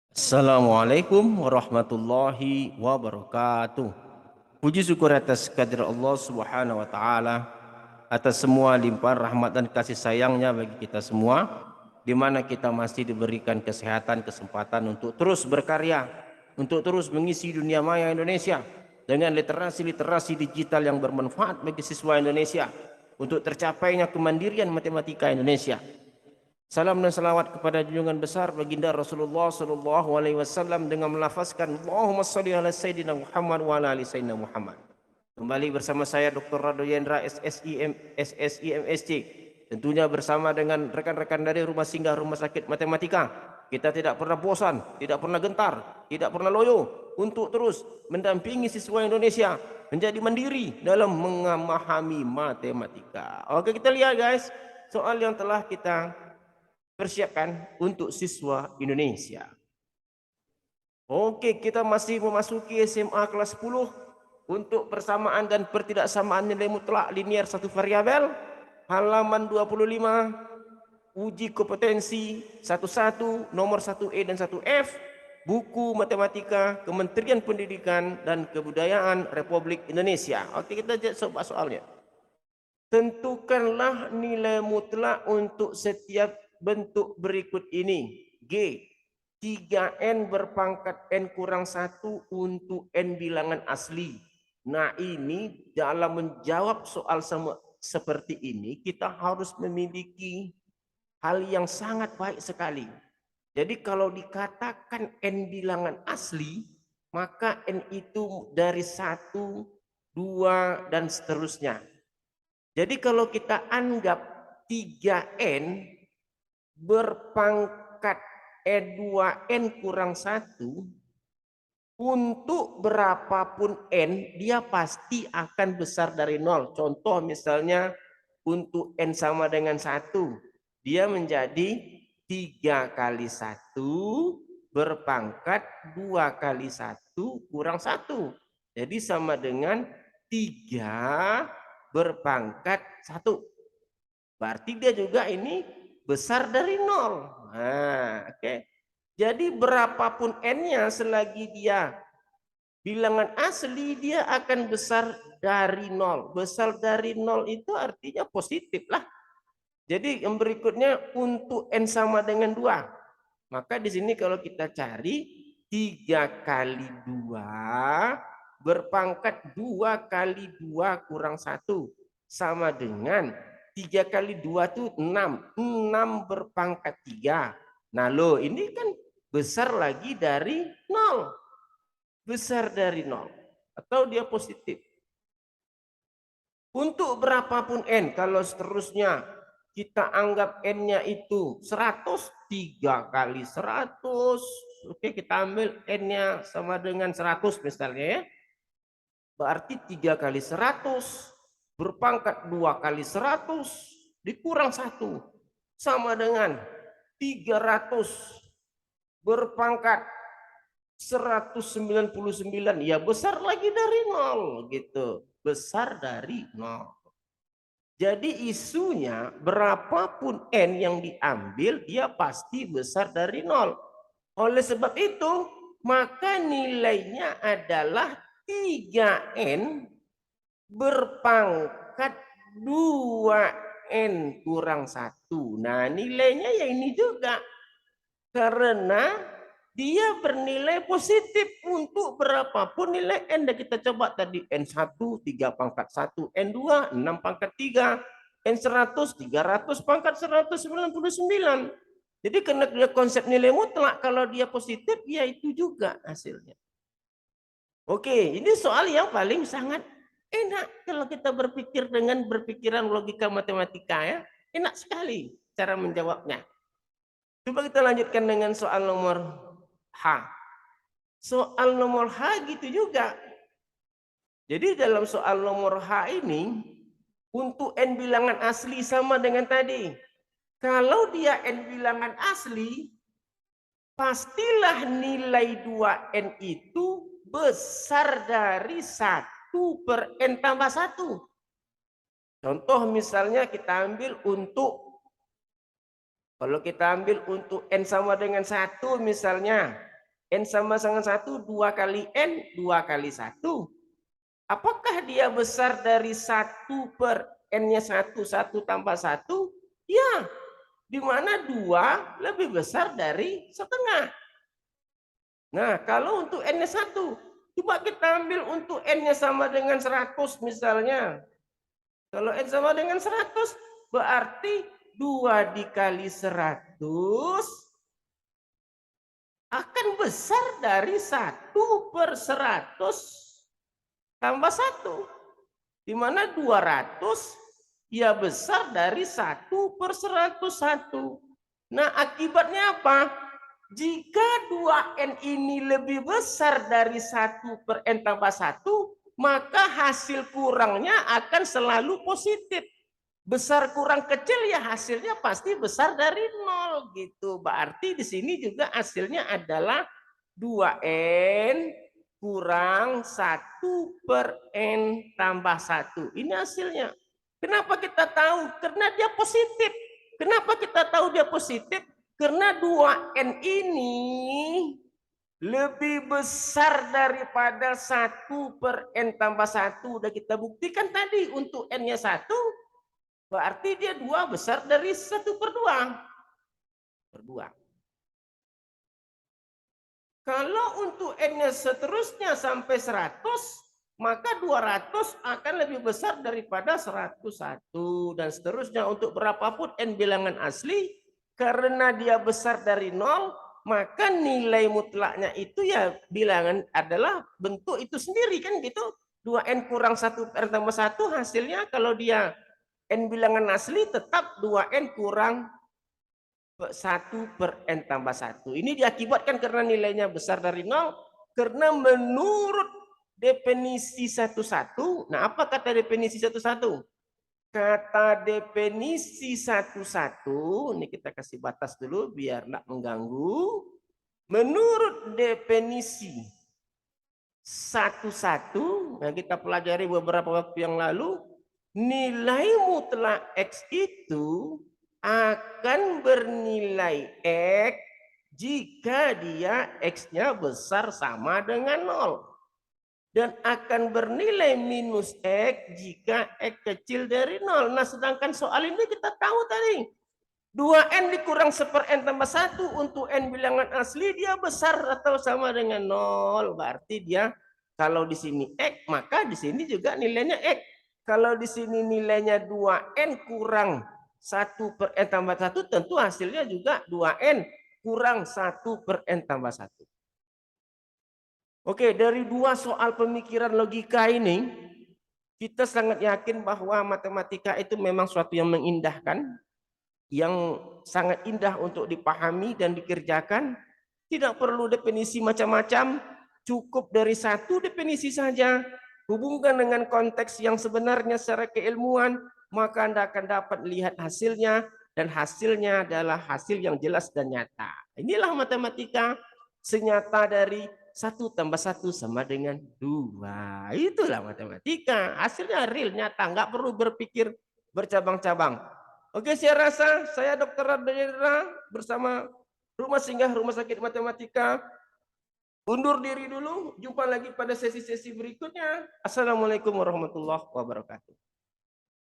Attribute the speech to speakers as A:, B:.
A: Assalamualaikum warahmatullahi wabarakatuh. Puji syukur atas kehadirat Allah Subhanahu wa taala atas semua limpahan rahmat dan kasih sayangnya bagi kita semua, di mana kita masih diberikan kesehatan, kesempatan untuk terus berkarya, untuk terus mengisi dunia maya Indonesia dengan literasi-literasi digital yang bermanfaat bagi siswa Indonesia untuk tercapainya kemandirian matematika Indonesia. Salam dan salawat kepada junjungan besar baginda Rasulullah sallallahu alaihi wasallam dengan melafazkan Allahumma shalli ala sayyidina Muhammad wa ala ali sayyidina Muhammad. Kembali bersama saya Dr. Rado Yendra SSI MSc. Tentunya bersama dengan rekan-rekan dari Rumah Singgah Rumah Sakit Matematika. Kita tidak pernah bosan, tidak pernah gentar, tidak pernah loyo untuk terus mendampingi siswa Indonesia menjadi mandiri dalam memahami matematika. Oke, kita lihat guys, soal yang telah kita persiapkan untuk siswa Indonesia. Oke, kita masih memasuki SMA kelas 10 untuk persamaan dan pertidaksamaan nilai mutlak linier satu variabel. Halaman 25, uji kompetensi 11, nomor 1E dan 1F, buku matematika Kementerian Pendidikan dan Kebudayaan Republik Indonesia. Oke, kita coba soalnya. Tentukanlah nilai mutlak untuk setiap bentuk berikut ini. G. 3N berpangkat N kurang 1 untuk N bilangan asli. Nah, ini dalam menjawab soal seperti ini, kita harus memiliki hal yang sangat baik sekali. Jadi kalau dikatakan N bilangan asli, maka N itu dari 1, 2, dan seterusnya. Jadi kalau kita anggap 3N berpangkat E2N kurang 1, untuk berapapun N, dia pasti akan besar dari 0. Contoh misalnya untuk N sama dengan 1, dia menjadi 3 kali 1 berpangkat 2 kali 1 kurang 1. Jadi sama dengan 3 berpangkat 1. Berarti dia juga ini besar dari 0. Nah, oke. Jadi berapapun N-nya selagi dia bilangan asli, dia akan besar dari 0. Besar dari 0 itu artinya positif lah. Jadi yang berikutnya untuk N sama dengan 2. Maka di sini kalau kita cari 3 kali 2 berpangkat 2 kali 2 kurang 1 sama dengan 3 kali 2 itu 6. 6 berpangkat 3. Nah loh, ini kan besar lagi dari 0. Besar dari 0. Atau dia positif. Untuk berapapun N, kalau seterusnya kita anggap N-nya itu 100, 3 kali 100. Oke, kita ambil N-nya sama dengan 100 misalnya ya. Berarti 3 kali 100 berpangkat 2 kali 100 dikurang 1 sama dengan 300 berpangkat 199, ya besar lagi dari 0 gitu. Besar dari 0. Jadi isunya berapapun N yang diambil, dia pasti besar dari 0. Oleh sebab itu, maka nilainya adalah 3N berpangkat 2N kurang 1. Nah, nilainya ya ini juga. Karena dia bernilai positif untuk berapapun nilai N. Dan kita coba tadi N1, 3 pangkat 1. N2, 6 pangkat 3. N100, 300 pangkat 199. Jadi karena dia konsep nilai mutlak, kalau dia positif, ya itu juga hasilnya. Oke, ini soal yang paling sangat enak kalau kita berpikir dengan berpikiran logika matematika ya. Enak sekali cara menjawabnya. Coba kita lanjutkan dengan soal nomor H. Soal nomor H gitu juga. Jadi dalam soal nomor H ini, untuk N bilangan asli sama dengan tadi. Kalau dia N bilangan asli, pastilah nilai 2N itu besar dari 1 per N tambah 1. Contoh misalnya kita ambil untuk, kalau kita ambil untuk N sama dengan 1 misalnya, N sama dengan 1, 2 kali N, 2 kali 1. Apakah dia besar dari 1 per N-nya 1, 1 tambah 1? Ya, di mana 2 lebih besar dari setengah. Nah, kalau untuk N-nya 1, coba kita ambil untuk N-nya sama dengan 100 misalnya. Kalau N sama dengan 100, berarti 2 dikali 100 akan besar dari 1 per 100 tambah 1. Di mana 200 ya besar dari 1 per 101. Nah, akibatnya apa? Jika 2N ini lebih besar dari 1 per N tambah 1, maka hasil kurangnya akan selalu positif. Besar kurang kecil ya hasilnya pasti besar dari 0 gitu. Berarti di sini juga hasilnya adalah 2N kurang 1 per N tambah 1. Ini hasilnya. Kenapa kita tahu? Karena dia positif. Kenapa kita tahu dia positif? Karena 2N ini lebih besar daripada 1 per N tambah 1. Udah kita buktikan tadi untuk N-nya 1, berarti dia 2 besar dari 1 per 2. Per 2. Kalau untuk N-nya seterusnya sampai 100, maka 200 akan lebih besar daripada 101. Dan seterusnya untuk berapapun N bilangan asli, karena dia besar dari 0, maka nilai mutlaknya itu ya bilangan adalah bentuk itu sendiri kan gitu. 2N kurang 1 per tambah 1 hasilnya kalau dia N bilangan asli tetap 2N kurang 1 per N tambah 1. Ini diakibatkan karena nilainya besar dari 0, karena menurut definisi 11, nah apa kata definisi 11? Kata definisi 11, ini kita kasih batas dulu biar tidak mengganggu. Menurut definisi 11 yang kita pelajari beberapa waktu yang lalu, nilai mutlak X itu akan bernilai X jika dia X-nya besar sama dengan 0. Dan akan bernilai minus X jika X kecil dari 0. Nah, sedangkan soal ini kita tahu tadi. 2N dikurang 1 per N tambah 1 untuk N bilangan asli dia besar atau sama dengan 0. Berarti dia kalau di sini X, maka di sini juga nilainya X. Kalau di sini nilainya 2N kurang 1 per N tambah 1, tentu hasilnya juga 2N kurang 1 per N tambah 1. Oke, dari dua soal pemikiran logika ini, kita sangat yakin bahwa matematika itu memang suatu yang mengindahkan, yang sangat indah untuk dipahami dan dikerjakan. Tidak perlu definisi macam-macam, cukup dari satu definisi saja. Hubungkan dengan konteks yang sebenarnya secara keilmuan, maka Anda akan dapat lihat hasilnya, dan hasilnya adalah hasil yang jelas dan nyata. Inilah matematika, senyata dari 1 tambah 1 sama dengan 2. Itulah matematika, hasilnya real, nyata, nggak perlu berpikir bercabang-cabang. Oke, saya rasa saya Dr. Radendra bersama Rumah Singgah Rumah Sakit Matematika undur diri dulu. Jumpa lagi pada sesi-sesi berikutnya. Assalamualaikum warahmatullahi wabarakatuh.